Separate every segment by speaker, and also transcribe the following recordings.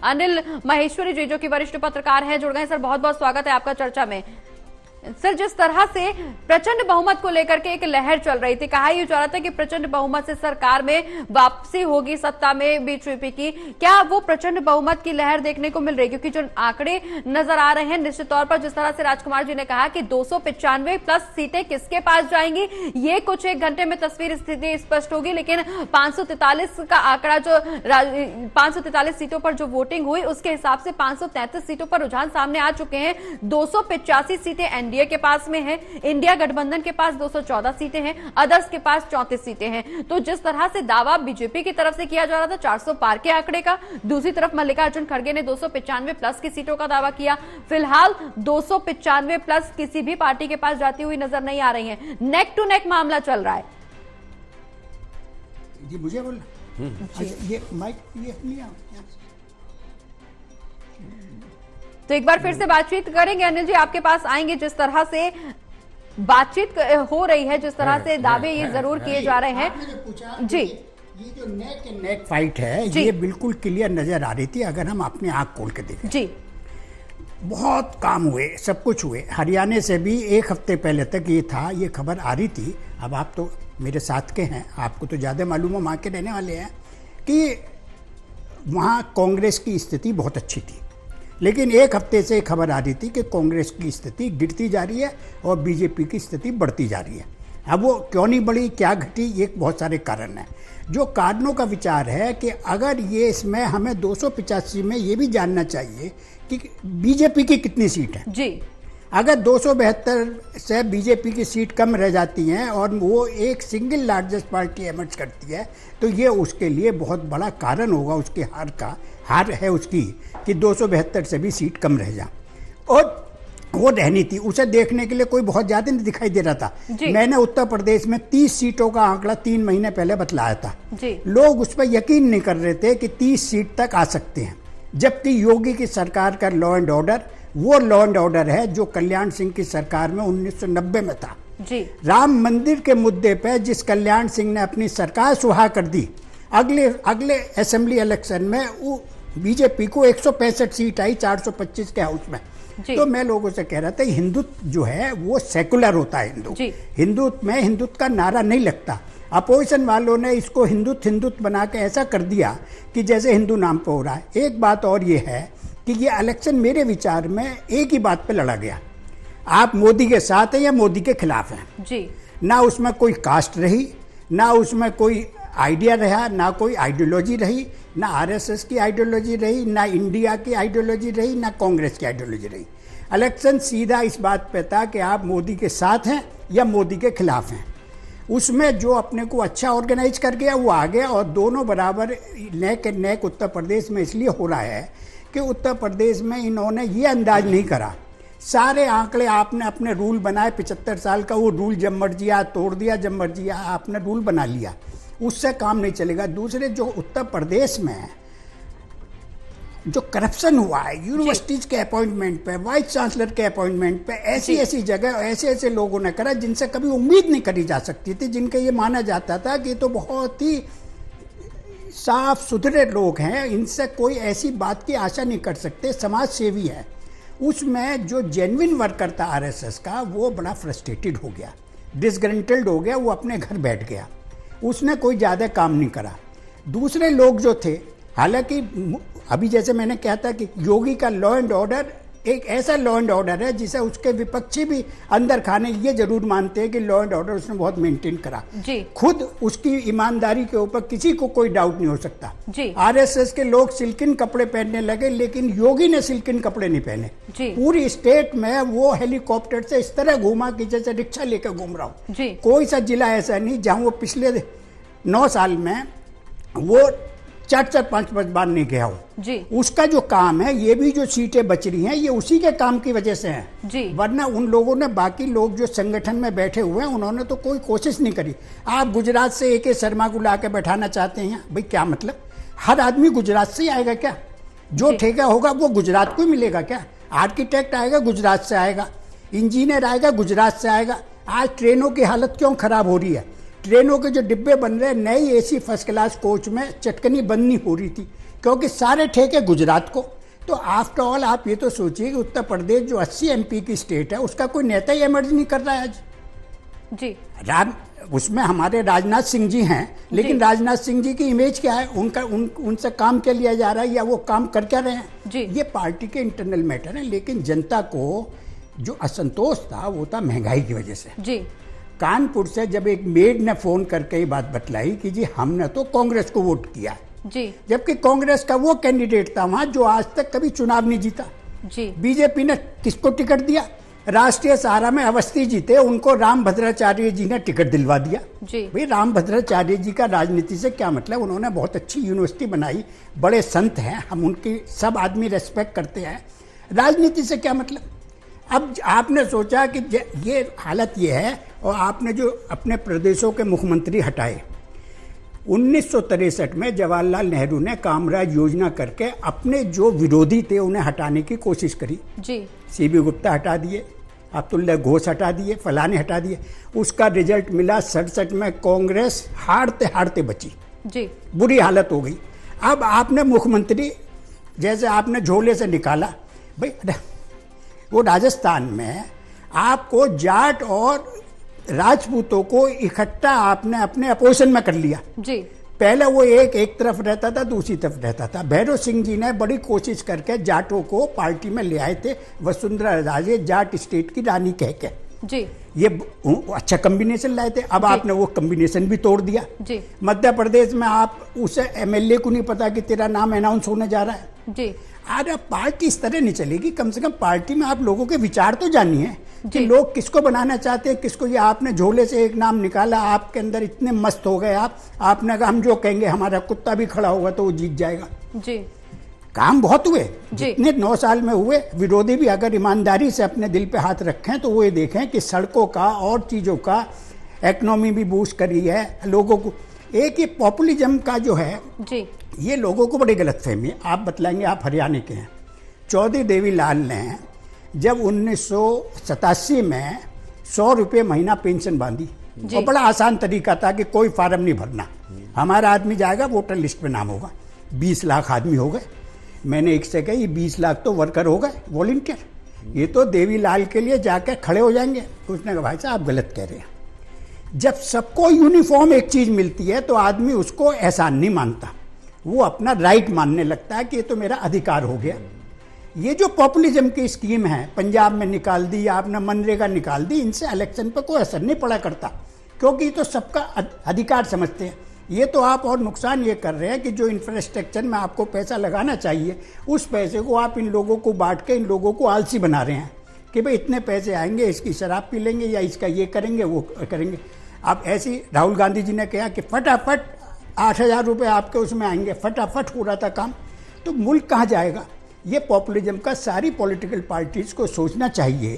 Speaker 1: अनिल महेश्वरी जी, जो कि वरिष्ठ पत्रकार हैं, जुड़ गए। सर, बहुत बहुत स्वागत है आपका चर्चा में। सर, जिस तरह से प्रचंड बहुमत को लेकर के एक लहर चल रही थी, कहा यह जा रहा था कि प्रचंड बहुमत से सरकार में वापसी होगी सत्ता में बीजेपी की, क्या वो प्रचंड बहुमत की लहर देखने को मिल रही? क्योंकि जो आंकड़े नजर आ रहे हैं, निश्चित तौर पर जिस तरह से राजकुमार जी ने कहा कि 295 प्लस सीटें किसके पास जाएंगी, ये कुछ एक घंटे में तस्वीर स्थिति स्पष्ट होगी। लेकिन 543 का आंकड़ा, जो 543 सीटों पर जो वोटिंग हुई, उसके हिसाब से 533 सीटों पर रुझान सामने आ चुके हैं। 285 सीटें एनडीए के पास में है, इंडिया गठबंधन के पास 214 सीटें हैं, अदर्स के पास 34 सीटें हैं। तो जिस तरह से दावा बीजेपी की तरफ से किया जा रहा था 400 पार के आंकड़े का, दूसरी तरफ मल्लिकार्जुन खड़गे ने 295 प्लस की सीटों का दावा किया। फिलहाल 295 प्लस किसी भी पार्टी के पास जाती हुई नजर नहीं आ रही है। नेक टू नेक मामला चल रहा है।
Speaker 2: जी, मुझे बोलना ये माइक ये लिया।
Speaker 1: तो एक बार फिर से बातचीत करेंगे, अनिल जी आपके पास आएंगे। जिस तरह से बातचीत हो रही है, जिस तरह से दावे ये जरूर किए जा रहे हैं जी,
Speaker 2: ये जो नेक एंड नेक फाइट है, ये बिल्कुल क्लियर नजर आ रही थी अगर हम अपनी आंख खोल के देखें
Speaker 1: जी।
Speaker 2: बहुत काम हुए, सब कुछ हुए। हरियाणा से भी एक हफ्ते पहले तक ये था, ये खबर आ रही थी। अब आप तो मेरे साथ के हैं, आपको तो ज़्यादा मालूम है, वहाँ के रहने वाले हैं, कि वहाँ कांग्रेस की स्थिति बहुत अच्छी थी। लेकिन एक हफ्ते से खबर आ रही थी कि कांग्रेस की स्थिति गिरती जा रही है और बीजेपी की स्थिति बढ़ती जा रही है। अब वो क्यों नहीं बढ़ी, क्या घटी, ये बहुत सारे कारण हैं। जो कारणों का विचार है कि अगर ये इसमें हमें 285 में ये भी जानना चाहिए कि बीजेपी की कितनी सीट है
Speaker 1: जी।
Speaker 2: अगर 272 से बीजेपी की सीट कम रह जाती हैं और वो एक सिंगल लार्जेस्ट पार्टी एमर्ज करती है, तो ये उसके लिए बहुत बड़ा कारण होगा, उसके हार है उसकी, कि 272 से भी सीट कम रह जा। और वो रहनी थी, उसे देखने के लिए कोई बहुत ज़्यादा नहीं दिखाई दे रहा था। मैंने उत्तर प्रदेश में 30 सीटों का आंकड़ा 3 महीने पहले बतलाया था जी। लोग उस पर यकीन नहीं कर रहे थे कि 30 सीट तक आ सकते हैं, जबकि योगी की सरकार का लॉ एंड ऑर्डर वो लॉ एंड ऑर्डर है जो कल्याण सिंह की सरकार में 1990 में था जी। राम मंदिर के मुद्दे पर जिस कल्याण सिंह ने अपनी सरकार सुहा कर दी, अगले असेंबली इलेक्शन में वो बीजेपी को 165 सीट आई 425 के हाउस में। तो मैं लोगों से कह रहा था, हिंदुत्व जो है वो सेकुलर होता है। हिंदुत्व में हिंदुत्व का नारा नहीं लगता। अपोजिशन वालों ने इसको हिंदुत्व बना के ऐसा कर दिया कि जैसे हिंदू नाम पे हो रहा है। एक बात और ये है कि ये इलेक्शन मेरे विचार में एक ही बात पे लड़ा गया, आप मोदी के साथ हैं या मोदी के खिलाफ हैं जी। ना उसमें कोई कास्ट रही, ना उसमें कोई आइडिया रहा, ना कोई आइडियोलॉजी रही, ना आरएसएस की आइडियोलॉजी रही, ना इंडिया की आइडियोलॉजी रही, ना कांग्रेस की आइडियोलॉजी रही। इलेक्शन सीधा इस बात पे था कि आप मोदी के साथ हैं या मोदी के खिलाफ हैं। उसमें जो अपने को अच्छा ऑर्गेनाइज कर गया वो आ गया, और दोनों बराबर neck and neck Uttar Pradesh में इसलिए हो रहा है कि उत्तर प्रदेश में इन्होंने ये अंदाज नहीं करा। सारे आंकड़े आपने अपने रूल बनाए, 75 साल का वो रूल जब मर्जी तोड़ दिया, जब मर्जी आपने रूल बना लिया, उससे काम नहीं चलेगा। दूसरे जो उत्तर प्रदेश में जो करप्शन हुआ है यूनिवर्सिटीज के अपॉइंटमेंट पे, वाइस चांसलर के अपॉइंटमेंट पे, ऐसी जगह ऐसे लोगों ने करा जिनसे कभी उम्मीद नहीं करी जा सकती थी, जिनके ये माना जाता था कि तो बहुत ही साफ सुथरे लोग हैं, इनसे कोई ऐसी बात की आशा नहीं कर सकते, समाज सेवी है। उसमें जो जेन्युइन वर्कर था आरएसएस का, वो बड़ा फ्रस्ट्रेटेड हो गया, डिसग्रंटल्ड हो गया, वो अपने घर बैठ गया, उसने कोई ज़्यादा काम नहीं करा। दूसरे लोग जो थे, हालांकि अभी जैसे मैंने कहा था कि योगी का लॉ एंड ऑर्डर एक ऐसा लॉ एंड ऑर्डर है जिसे उसके विपक्षी भी अंदर खाने ये जरूर मानते हैं कि लॉ एंड ऑर्डर उसने बहुत मेंटेन करा जी। खुद उसकी ईमानदारी के ऊपर किसी को कोई डाउट नहीं हो सकता जी। आरएसएस के लोग सिल्किन कपड़े पहनने लगे, लेकिन योगी ने सिल्किन कपड़े नहीं पहने जी। पूरी स्टेट में वो हेलीकॉप्टर से इस तरह घूमा कि जैसे रिक्शा लेकर घूम रहा हूँ। कोई सा जिला ऐसा नहीं जहाँ वो पिछले 9 साल में वो 4-5 बार नहीं गया हो जी। उसका जो काम है, ये भी जो सीटें बच रही हैं, ये उसी के काम की वजह से हैं जी। वरना उन लोगों ने, बाकी लोग जो संगठन में बैठे हुए हैं, उन्होंने तो कोई कोशिश नहीं करी। आप गुजरात से AK शर्मा को ला के बैठाना चाहते हैं, भाई क्या मतलब? हर आदमी गुजरात से ही आएगा क्या? जो ठेका होगा वो गुजरात को ही मिलेगा क्या? आर्किटेक्ट आएगा गुजरात से आएगा, इंजीनियर आएगा गुजरात से आएगा। आज ट्रेनों की हालत क्यों खराब हो रही है? ट्रेनों के जो डिब्बे बन रहे हैं, नई AC फर्स्ट क्लास कोच में चटकनी बंद नहीं हो रही थी, क्योंकि सारे ठेके गुजरात को। तो आफ्टर ऑल आप ये तो सोचिए कि उत्तर प्रदेश जो 80 MP की स्टेट है, उसका कोई नेता ही इमर्ज नहीं कर रहा है आज
Speaker 1: जी।
Speaker 2: उसमें हमारे राजनाथ सिंह जी हैं, लेकिन राजनाथ सिंह जी की इमेज क्या है, उनसे काम क्या लिया जा रहा है या वो काम कर क्या रहे हैं
Speaker 1: जी।
Speaker 2: ये पार्टी के इंटरनल मैटर है। लेकिन जनता को जो असंतोष था वो था महंगाई की वजह से
Speaker 1: जी।
Speaker 2: कानपुर से जब एक मेड ने फोन करके ये बात बतलाई कि जी हमने तो कांग्रेस को वोट किया
Speaker 1: जी,
Speaker 2: जबकि कांग्रेस का वो कैंडिडेट था वहां जो आज तक कभी चुनाव नहीं जीता।
Speaker 1: जी।
Speaker 2: बीजेपी ने किसको टिकट दिया? राष्ट्रीय सहारा में अवस्थी जीते, उनको रामभद्राचार्य जी ने टिकट दिलवा दिया।
Speaker 1: जी।
Speaker 2: भाई रामभद्राचार्य जी का राजनीति से क्या मतलब? उन्होंने बहुत अच्छी यूनिवर्सिटी बनाई, बड़े संत हैं, हम उनकी सब आदमी रेस्पेक्ट करते हैं। राजनीति से क्या मतलब? अब आपने सोचा कि ये हालत ये है और आपने जो अपने प्रदेशों के मुख्यमंत्री हटाए। 1963 में जवाहरलाल नेहरू ने कामराज योजना करके अपने जो विरोधी थे उन्हें हटाने की कोशिश करी
Speaker 1: जी।
Speaker 2: सीबी गुप्ता हटा दिए, अब्दुल्ला घोष हटा दिए, फलाने हटा दिए। उसका रिजल्ट मिला 67 में कांग्रेस हारते हारते बची
Speaker 1: जी।
Speaker 2: बुरी हालत हो गई। अब आपने मुख्यमंत्री जैसे आपने झोले से निकाला, भाई वो राजस्थान में आपको जाट और राजपूतों को इकट्ठा आपने अपने अपोजिशन में कर लिया
Speaker 1: जी।
Speaker 2: पहले वो एक तरफ रहता था, दूसरी तरफ रहता था। भैरव सिंह जी ने बड़ी कोशिश करके जाटों को पार्टी में ले आए थे, वसुंधरा राजे जाट स्टेट की रानी कह के
Speaker 1: जी।
Speaker 2: ये अच्छा कॉम्बिनेशन लाए थे। अब आपने वो कॉम्बिनेशन भी तोड़ दिया
Speaker 1: जी।
Speaker 2: मध्य प्रदेश में आप उसे MLA को नहीं पता कि तेरा नाम अनाउंस होने जा रहा है
Speaker 1: जी।
Speaker 2: अरे पार्टी इस तरह नहीं चलेगी। कम से कम पार्टी में आप लोगों के विचार तो जानिए कि लोग किसको बनाना चाहते हैं, किसको। ये आपने झोले से एक नाम निकाला, आपके अंदर इतने मस्त हो गए आपने कहा हम जो कहेंगे हमारा कुत्ता भी खड़ा होगा तो वो जीत जाएगा
Speaker 1: जी।
Speaker 2: काम बहुत हुए जितने 9 साल में हुए। विरोधी भी अगर ईमानदारी से अपने दिल पे हाथ रखें तो वो ये देखें कि सड़कों का और चीज़ों का इकोनॉमी भी बूस्ट करी है लोगों को। एक ये पॉपुलिज्म का जो है
Speaker 1: जी,
Speaker 2: ये लोगों को बड़ी गलतफहमी है। आप बतलाएंगे, आप हरियाणा के हैं। चौधरी देवीलाल ने जब 1987 में 100 रुपये महीना पेंशन बांधी और बड़ा आसान तरीका था कि कोई फार्म नहीं भरना, हमारा आदमी जाएगा वोटर लिस्ट में नाम होगा। 20 लाख आदमी हो गए। मैंने एक से कहा ये 20 लाख तो वर्कर हो गए वॉलंटियर, ये तो देवीलाल के लिए जाकर खड़े हो जाएंगे। उसने कहा भाई साहब आप गलत कह रहे हैं। जब सबको यूनिफॉर्म एक चीज मिलती है तो आदमी उसको एहसान नहीं मानता, वो अपना राइट मानने लगता है कि ये तो मेरा अधिकार हो गया। ये जो पॉपुलिज्म की स्कीम है पंजाब में निकाल दी या आपने मनरेगा निकाल दी, इनसे इलेक्शन पर कोई असर नहीं पड़ा करता, क्योंकि ये तो सबका अधिकार समझते हैं। ये तो आप और नुकसान ये कर रहे हैं कि जो इंफ्रास्ट्रक्चर में आपको पैसा लगाना चाहिए उस पैसे को आप इन लोगों को बांट के इन लोगों को आलसी बना रहे हैं कि भाई इतने पैसे आएंगे, इसकी शराब पी लेंगे या इसका ये करेंगे वो करेंगे। अब ऐसी राहुल गांधी जी ने कहा कि फटाफट 8,000 रुपये आपके उसमें आएंगे, फटाफट हो रहा था काम। तो मुल्क कहाँ जाएगा? ये पॉपुलिज्म का सारी पॉलिटिकल पार्टीज को सोचना चाहिए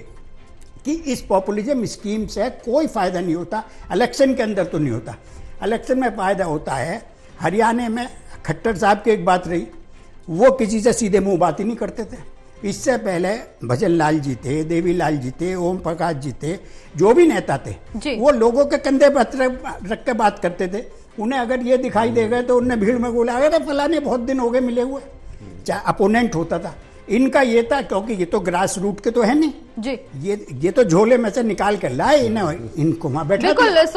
Speaker 2: कि इस पॉपुलिज्म स्कीम से कोई फ़ायदा नहीं होता। इलेक्शन के अंदर तो नहीं होता, इलेक्शन में फ़ायदा होता है। हरियाणा में खट्टर साहब की एक बात रही, वो किसी से सीधे मुंह बात ही नहीं करते थे। इससे पहले भजन लाल जी थे, देवीलाल जी थे, ओम प्रकाश जी थे, जो भी नेता थे वो लोगों के कंधे पर रख के बात करते थे। उन्हें अगर ये दिखाई दे गए तो उन्हें भीड़ में बोला अरे फलाने बहुत दिन हो गए मिले हुए, चाहे अपोनेंट होता था। इनका ये था क्योंकि ये तो ग्रास रूट के तो है नहीं जी, ये तो झोले में से निकाल कर लाए इनको वहां बैठा।